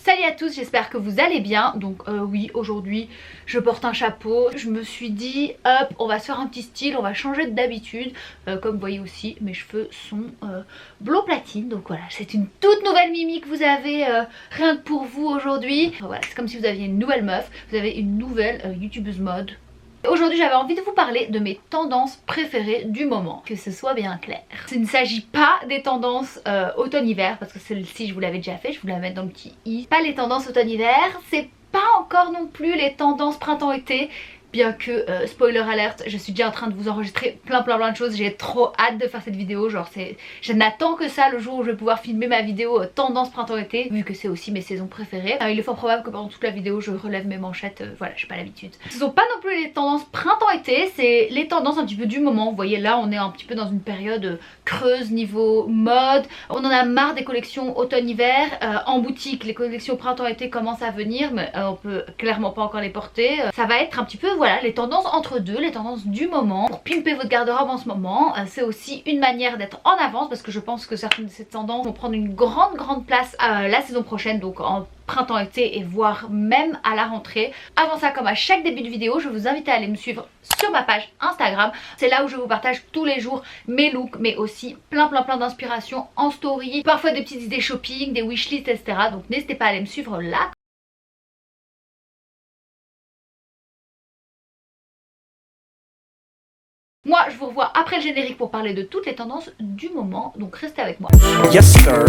Salut à tous, j'espère que vous allez bien. Donc oui, aujourd'hui je porte un chapeau. Je me suis dit hop, on va se faire un petit style, on va changer d'habitude. Comme vous voyez aussi, mes cheveux sont blond platine. Donc voilà, c'est une toute nouvelle Mimi que vous avez rien que pour vous aujourd'hui. Voilà, c'est comme si vous aviez une nouvelle meuf, vous avez une nouvelle youtubeuse mode. Aujourd'hui j'avais envie de vous parler de mes tendances préférées du moment, que ce soit bien clair. Il ne s'agit pas des tendances automne-hiver, parce que celle-ci je vous l'avais déjà fait, je vous la mets dans le petit i. Pas les tendances automne-hiver, c'est pas encore non plus les tendances printemps-été. Bien que, spoiler alert, je suis déjà en train de vous enregistrer plein de choses. J'ai trop hâte de faire cette vidéo, genre je n'attends que ça le jour où je vais pouvoir filmer ma vidéo tendance printemps-été, vu que c'est aussi mes saisons préférées. Il est fort probable que pendant toute la vidéo je relève mes manchettes, voilà, j'ai pas l'habitude. Ce sont pas non plus les tendances printemps-été, c'est les tendances un petit peu du moment. Vous voyez là on est un petit peu dans une période creuse niveau mode. On en a marre des collections automne-hiver. En boutique les collections printemps-été commencent à venir, mais on peut clairement pas encore les porter. Ça va être un petit peu voilà les tendances entre deux, les tendances du moment. Pour pimper votre garde-robe en ce moment, c'est aussi une manière d'être en avance, parce que je pense que certaines de ces tendances vont prendre une grande place la saison prochaine, donc en printemps-été et voire même à la rentrée. Avant ça, comme à chaque début de vidéo, je vous invite à aller me suivre sur ma page Instagram. C'est là où je vous partage tous les jours mes looks, mais aussi plein d'inspirations en story, parfois des petites idées shopping, des wishlists, etc. Donc n'hésitez pas à aller me suivre là. Moi je vous revois après le générique pour parler de toutes les tendances du moment, donc restez avec moi. Yes, sir.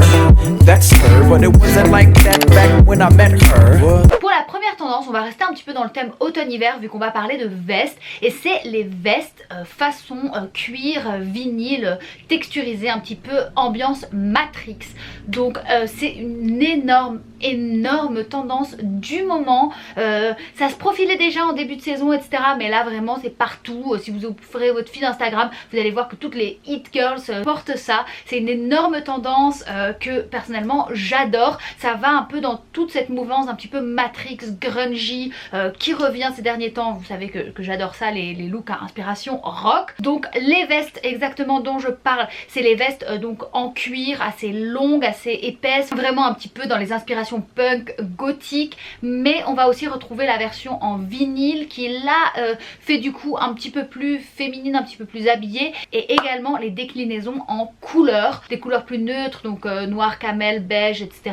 That's her, but it wasn't like that back when I met her. Pour la première tendance, on va rester un petit peu dans le thème automne-hiver vu qu'on va parler de vestes, et c'est les vestes façon cuir, vinyle, texturisé, un petit peu ambiance Matrix. Donc c'est une énorme tendance du moment. Ça se profilait déjà en début de saison, etc. Mais là vraiment c'est partout. Si vous ouvrez votre feed Instagram, vous allez voir que toutes les hit girls portent ça. C'est une énorme tendance que personnellement j'adore. Ça va un peu dans toute cette mouvance un petit peu Matrix, grungy, qui revient ces derniers temps. Vous savez que j'adore ça, les looks à inspiration rock. Donc les vestes exactement dont je parle, c'est les vestes donc en cuir, assez longues, assez épaisses, vraiment un petit peu dans les inspirations punk, gothique. Mais on va aussi retrouver la version en vinyle qui là fait du coup un petit peu plus féminine, un petit peu plus habillée, et également les déclinaisons en couleurs, des couleurs plus neutres, donc noir, camel, beige, etc.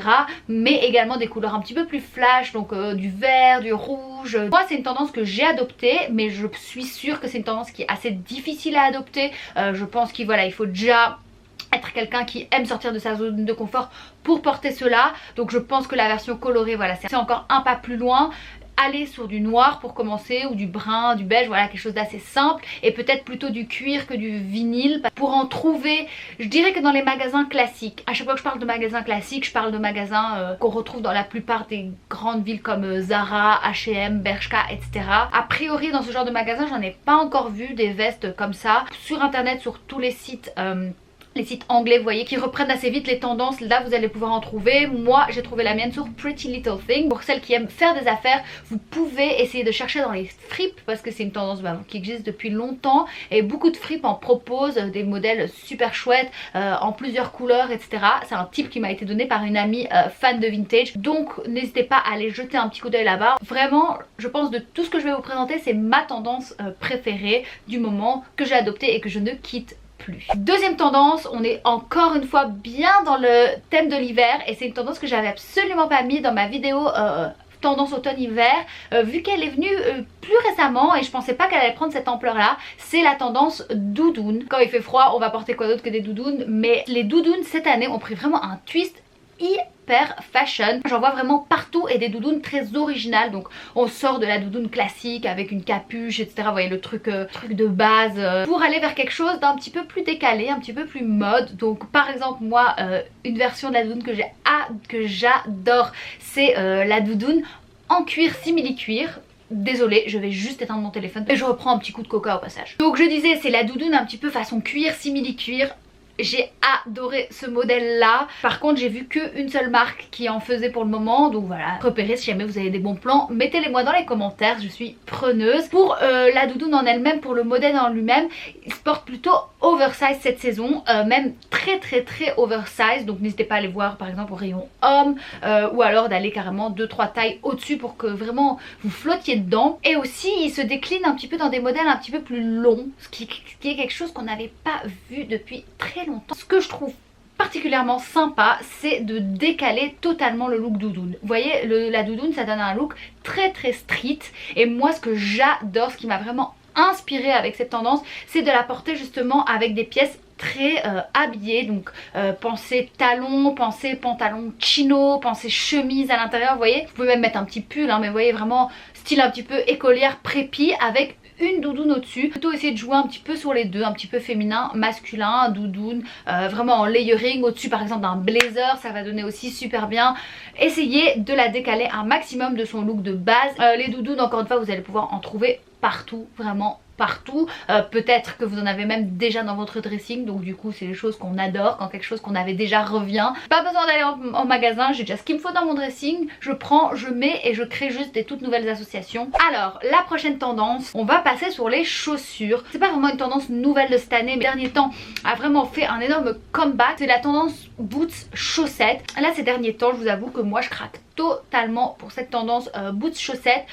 Mais également des couleurs un petit peu plus flash, donc du vert, du rouge. Moi c'est une tendance que j'ai adoptée, mais je suis sûre que c'est une tendance qui est assez difficile à adopter. Je pense qu'il voilà, il faut déjà être quelqu'un qui aime sortir de sa zone de confort pour porter cela. Donc je pense que la version colorée, voilà, c'est encore un pas plus loin. Aller sur du noir pour commencer, ou du brun, du beige, voilà, quelque chose d'assez simple, et peut-être plutôt du cuir que du vinyle. Pour en trouver, je dirais que dans les magasins classiques, à chaque fois que je parle de magasins classiques, je parle de magasins qu'on retrouve dans la plupart des grandes villes comme Zara, H&M, Bershka, etc. A priori dans ce genre de magasin, j'en ai pas encore vu des vestes comme ça. Sur internet, sur tous les sites anglais, vous voyez, qui reprennent assez vite les tendances, là vous allez pouvoir en trouver. Moi j'ai trouvé la mienne sur Pretty Little Thing. Pour celles qui aiment faire des affaires, vous pouvez essayer de chercher dans les fripes, parce que c'est une tendance qui existe depuis longtemps, et beaucoup de fripes en proposent des modèles super chouettes en plusieurs couleurs, etc. C'est un tip qui m'a été donné par une amie fan de vintage, donc n'hésitez pas à aller jeter un petit coup d'œil là-bas. Vraiment je pense de tout ce que je vais vous présenter, c'est ma tendance préférée du moment, que j'ai adoptée et que je ne quitte plus. Deuxième tendance, on est encore une fois bien dans le thème de l'hiver, et c'est une tendance que j'avais absolument pas mis dans ma vidéo tendance automne-hiver, vu qu'elle est venue plus récemment et je pensais pas qu'elle allait prendre cette ampleur là. C'est la tendance doudoune. Quand il fait froid, on va porter quoi d'autre que des doudounes, mais les doudounes cette année ont pris vraiment un twist hyper fashion. J'en vois vraiment partout, et des doudounes très originales. Donc on sort de la doudoune classique avec une capuche, etc. Vous voyez le truc de base, pour aller vers quelque chose d'un petit peu plus décalé, un petit peu plus mode. Donc par exemple moi une version de la doudoune que j'adore, c'est la doudoune en cuir simili-cuir. Désolée, je vais juste éteindre mon téléphone et je reprends un petit coup de coca au passage. Donc je disais, c'est la doudoune un petit peu façon cuir, simili-cuir. j'ai adoré ce modèle là. Par contre j'ai vu qu'une seule marque qui en faisait pour le moment, donc voilà, repérez si jamais vous avez des bons plans, mettez-les moi dans les commentaires, je suis preneuse. Pour la doudoune en elle-même, pour le modèle en lui-même, il se porte plutôt oversize cette saison, même très oversize, donc n'hésitez pas à aller voir par exemple au rayon homme, ou alors d'aller carrément 2-3 tailles au-dessus pour que vraiment vous flottiez dedans. Et aussi il se décline un petit peu dans des modèles un petit peu plus longs, ce qui est quelque chose qu'on n'avait pas vu depuis très longtemps. Ce que je trouve particulièrement sympa, c'est de décaler totalement le look doudoune. Vous voyez, la doudoune ça donne un look très street, et moi ce que j'adore, ce qui m'a vraiment inspiré avec cette tendance, c'est de la porter justement avec des pièces très habillées, donc pensez talons, pensez pantalon chino, pensez chemise à l'intérieur, vous voyez, vous pouvez même mettre un petit pull hein, mais vous voyez vraiment style un petit peu écolière prépi avec une doudoune au-dessus. Plutôt essayer de jouer un petit peu sur les deux, un petit peu féminin, masculin, doudoune, vraiment en layering au-dessus par exemple d'un blazer, ça va donner aussi super bien. Essayez de la décaler un maximum de son look de base. Les doudounes, encore une fois, vous allez pouvoir en trouver partout, vraiment partout. Peut-être que vous en avez même déjà dans votre dressing, donc du coup c'est les choses qu'on adore quand quelque chose qu'on avait déjà revient. Pas besoin d'aller en magasin, j'ai déjà ce qu'il me faut dans mon dressing, je prends, je mets et je crée juste des toutes nouvelles associations. Alors la prochaine tendance, on va passer sur les chaussures. C'est pas vraiment une tendance nouvelle de cette année, mais dernier temps a vraiment fait un énorme comeback. C'est la tendance boots chaussettes. Là ces derniers temps, je vous avoue que moi je craque totalement pour cette tendance boots chaussettes,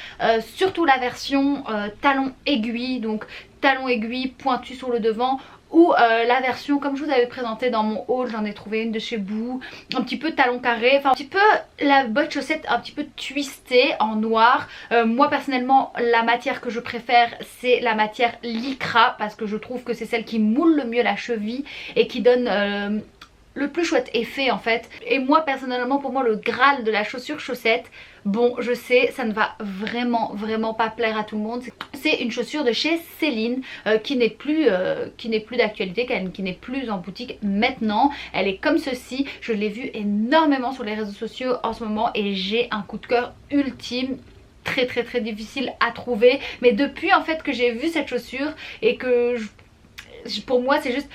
surtout la version talon aiguille, donc talon aiguille pointu sur le devant, ou la version comme je vous avais présenté dans mon haul, j'en ai trouvé une de chez Boo, un petit peu talon carré, enfin un petit peu la botte chaussette un petit peu twistée en noir. Moi personnellement la matière que je préfère c'est la matière lycra, parce que je trouve que c'est celle qui moule le mieux la cheville et qui donne le plus chouette effet en fait. Et moi personnellement, pour moi le graal de la chaussure chaussette, bon je sais ça ne va vraiment pas plaire à tout le monde, c'est une chaussure de chez Céline qui n'est plus d'actualité, qui n'est plus en boutique maintenant. Elle est comme ceci, je l'ai vue énormément sur les réseaux sociaux en ce moment et j'ai un coup de cœur ultime. Très difficile à trouver, mais depuis en fait que j'ai vu cette chaussure et que pour moi c'est juste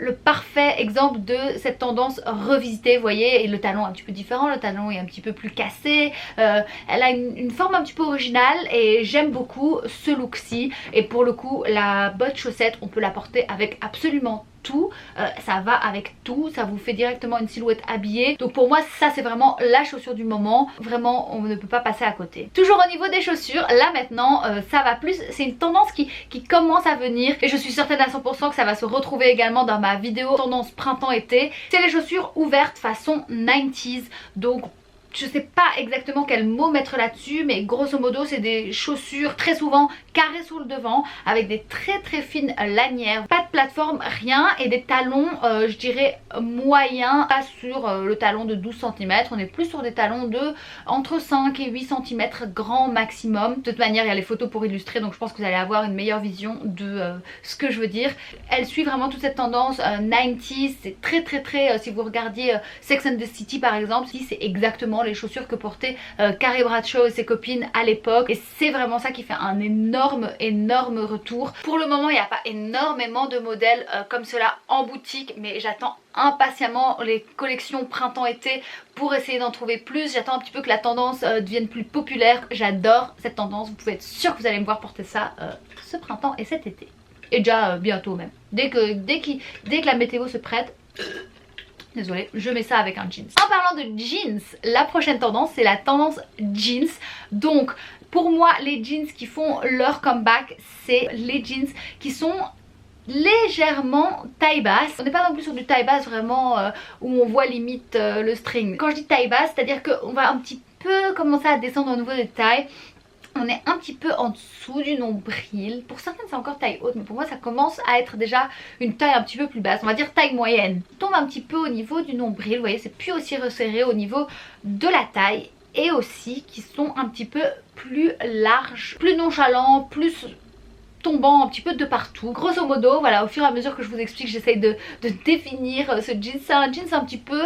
le parfait exemple de cette tendance revisitée, vous voyez, et le talon un petit peu différent, le talon est un petit peu plus cassé, elle a une forme un petit peu originale et j'aime beaucoup ce look-ci. Et pour le coup la botte chaussette on peut la porter avec absolument tout, ça va avec tout, ça vous fait directement une silhouette habillée. Donc pour moi ça c'est vraiment la chaussure du moment, vraiment on ne peut pas passer à côté. Toujours au niveau des chaussures, là maintenant ça va plus, c'est une tendance qui commence à venir et je suis certaine à 100% que ça va se retrouver également dans ma vidéo tendance printemps-été. C'est les chaussures ouvertes façon 90s, donc je sais pas exactement quel mot mettre là-dessus, mais grosso modo c'est des chaussures très souvent carrées sur le devant avec des très fines lanières, pas de plateforme, rien, et des talons je dirais moyens, pas sur le talon de 12 cm, on est plus sur des talons de entre 5 et 8 cm grand maximum. De toute manière il y a les photos pour illustrer, donc je pense que vous allez avoir une meilleure vision de ce que je veux dire. Elle suit vraiment toute cette tendance 90s, c'est très si vous regardiez Sex and the City par exemple, c'est exactement les chaussures que portaient Carrie Bradshaw et ses copines à l'époque, et c'est vraiment ça qui fait un énorme retour. Pour le moment il n'y a pas énormément de modèles comme cela en boutique, mais j'attends impatiemment les collections printemps-été pour essayer d'en trouver plus. J'attends un petit peu que la tendance devienne plus populaire. J'adore cette tendance, vous pouvez être sûr que vous allez me voir porter ça ce printemps et cet été, et déjà bientôt même, dès que la météo se prête. Désolée, je mets ça avec un jeans. En parlant de jeans, la prochaine tendance c'est la tendance jeans. Donc pour moi les jeans qui font leur comeback, c'est les jeans qui sont légèrement taille basse. On n'est pas non plus sur du taille basse vraiment où on voit limite le string. Quand je dis taille basse, c'est à dire qu'on va un petit peu commencer à descendre au niveau des tailles. On est un petit peu en dessous du nombril. Pour certaines c'est encore taille haute, mais pour moi ça commence à être déjà une taille un petit peu plus basse. On va dire taille moyenne. On tombe un petit peu au niveau du nombril, vous voyez, c'est plus aussi resserré au niveau de la taille. Et aussi qui sont un petit peu plus larges, plus nonchalants, plus tombant un petit peu de partout. Grosso modo, voilà, au fur et à mesure que je vous explique, j'essaye de définir ce jean. C'est un jean un petit peu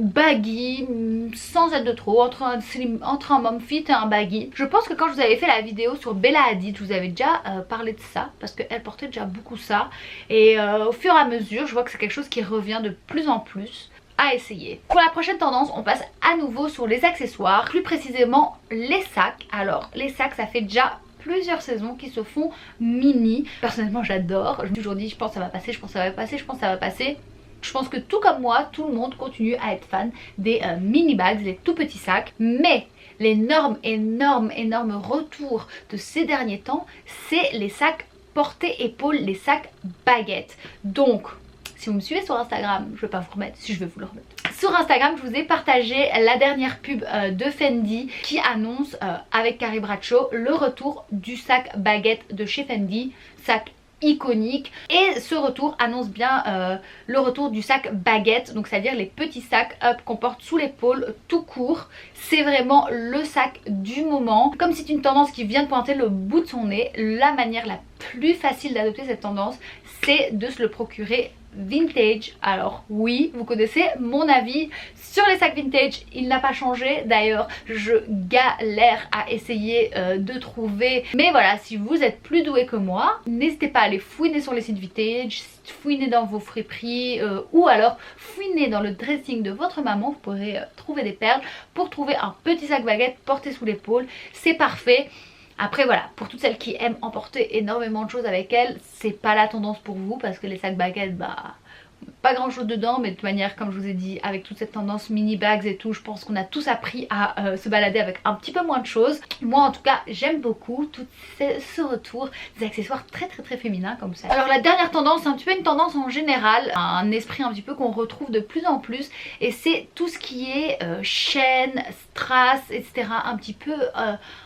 baggy, sans être de trop, entre un mom fit et un baggy. Je pense que quand je vous avais fait la vidéo sur Bella Hadid, je vous avais déjà parlé de ça, parce qu'elle portait déjà beaucoup ça. Et au fur et à mesure, je vois que c'est quelque chose qui revient de plus en plus à essayer. Pour la prochaine tendance, on passe à nouveau sur les accessoires, plus précisément les sacs. Alors les sacs, ça fait déjà plusieurs saisons qui se font mini. Personnellement j'adore, je me suis toujours dit je pense que ça va passer, je pense que ça va passer, je pense que ça va passer. Je pense que tout comme moi, tout le monde continue à être fan des mini bags, les tout petits sacs. Mais l'énorme retour de ces derniers temps, c'est les sacs porte-épaules, les sacs baguettes. Donc si vous me suivez sur Instagram, je vais pas vous remettre, si je vais vous le remettre. Sur Instagram, je vous ai partagé la dernière pub de Fendi qui annonce avec Carrie Bradshaw le retour du sac baguette de chez Fendi, sac iconique, et ce retour annonce bien le retour du sac baguette, donc c'est à dire les petits sacs qu'on porte sous l'épaule tout court. C'est vraiment le sac du moment. Comme c'est une tendance qui vient de pointer le bout de son nez, la manière la plus facile d'adopter cette tendance, c'est de se le procurer vintage. Alors oui, vous connaissez mon avis sur les sacs vintage, il n'a pas changé. D'ailleurs je galère à essayer de trouver, mais voilà, si vous êtes plus doué que moi, n'hésitez pas à aller fouiner sur les sites vintage, fouiner dans vos friperies ou alors fouiner dans le dressing de votre maman. Vous pourrez trouver des perles pour trouver un petit sac baguette porté sous l'épaule, c'est parfait. Après voilà, pour toutes celles qui aiment emporter énormément de choses avec elles, c'est pas la tendance pour vous, parce que les sacs baguettes, bah pas grand chose dedans, mais de toute manière, comme je vous ai dit, avec toute cette tendance mini bags et tout, je pense qu'on a tous appris à se balader avec un petit peu moins de choses. Moi en tout cas j'aime beaucoup tout ce retour des accessoires très féminins comme ça. Alors la dernière tendance, c'est un petit peu une tendance en général, un esprit un petit peu qu'on retrouve de plus en plus, et c'est tout ce qui est chaîne, strass, etc. Un petit peu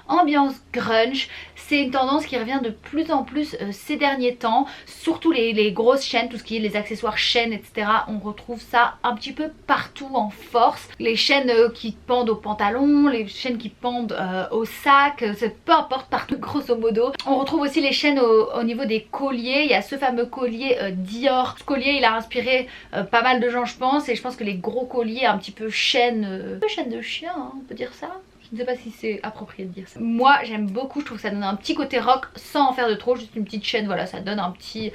ambiance grunge. C'est une tendance qui revient de plus en plus ces derniers temps, surtout les grosses chaînes, tout ce qui est les accessoires chaînes, etc. On retrouve ça un petit peu partout en force. Les chaînes qui pendent au pantalon, les chaînes qui pendent au sac, peu importe, partout grosso modo. On retrouve aussi les chaînes au niveau des colliers. Il y a ce fameux collier Dior. Ce collier il a inspiré pas mal de gens je pense, et je pense que les gros colliers un petit peu chaîne, chaîne de chien, hein, on peut dire ça. Je ne sais pas si c'est approprié de dire ça. Moi j'aime beaucoup, je trouve que ça donne un petit côté rock sans en faire de trop, juste une petite chaîne, voilà, ça donne un petit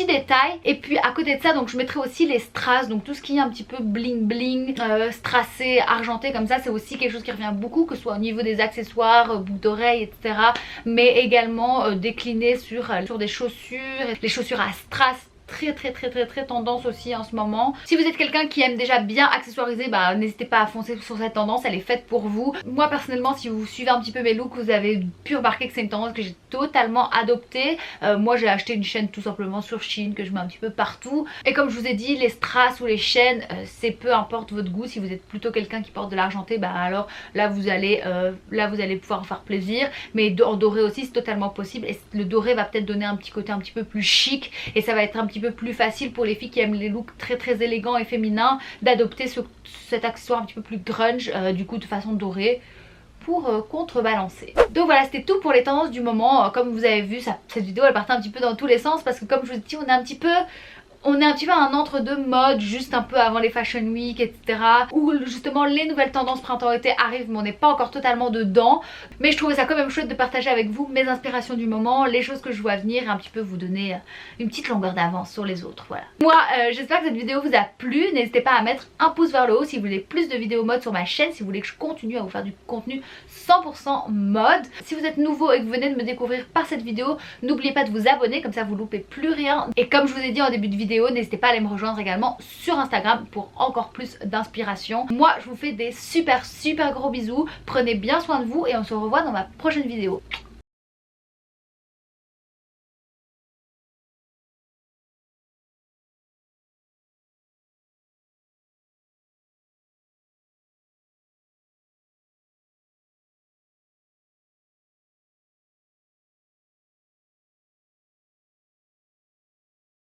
détail. Et puis à côté de ça, donc je mettrai aussi les strass, donc tout ce qui est un petit peu bling bling, strassé, argenté comme ça, c'est aussi quelque chose qui revient beaucoup, que ce soit au niveau des accessoires, boucles d'oreilles, etc. Mais également décliné sur des chaussures, les chaussures à strass. Très tendance aussi en ce moment. Si vous êtes quelqu'un qui aime déjà bien accessoiriser, bah n'hésitez pas à foncer sur cette tendance, elle est faite pour vous. Moi personnellement, si vous suivez un petit peu mes looks, vous avez pu remarquer que c'est une tendance que j'ai totalement adoptée. Moi j'ai acheté une chaîne tout simplement sur Shein que je mets un petit peu partout, et comme je vous ai dit, les strass ou les chaînes, c'est peu importe votre goût. Si vous êtes plutôt quelqu'un qui porte de l'argenté, bah alors là vous allez pouvoir en faire plaisir. Mais en doré aussi c'est totalement possible, et le doré va peut-être donner un petit côté un petit peu plus chic, et ça va être un petit peu plus facile pour les filles qui aiment les looks très élégants et féminins d'adopter cet accessoire un petit peu plus grunge, du coup de façon dorée, pour contrebalancer. Donc voilà, c'était tout pour les tendances du moment. Comme vous avez vu, cette vidéo elle partait un petit peu dans tous les sens, parce que comme je vous dis, on est un petit peu à un entre-deux mode, juste un peu avant les Fashion Week, etc. Où justement les nouvelles tendances printemps-été arrivent, mais on n'est pas encore totalement dedans. Mais je trouvais ça quand même chouette de partager avec vous mes inspirations du moment, les choses que je vois venir, et un petit peu vous donner une petite longueur d'avance sur les autres. Voilà. Moi, j'espère que cette vidéo vous a plu. N'hésitez pas à mettre un pouce vers le haut si vous voulez plus de vidéos mode sur ma chaîne, si vous voulez que je continue à vous faire du contenu 100% mode. Si vous êtes nouveau et que vous venez de me découvrir par cette vidéo, n'oubliez pas de vous abonner, comme ça vous loupez plus rien. Et comme je vous ai dit en début de vidéo, n'hésitez pas à aller me rejoindre également sur Instagram pour encore plus d'inspiration. Moi je vous fais des super gros bisous, prenez bien soin de vous et on se revoit dans ma prochaine vidéo.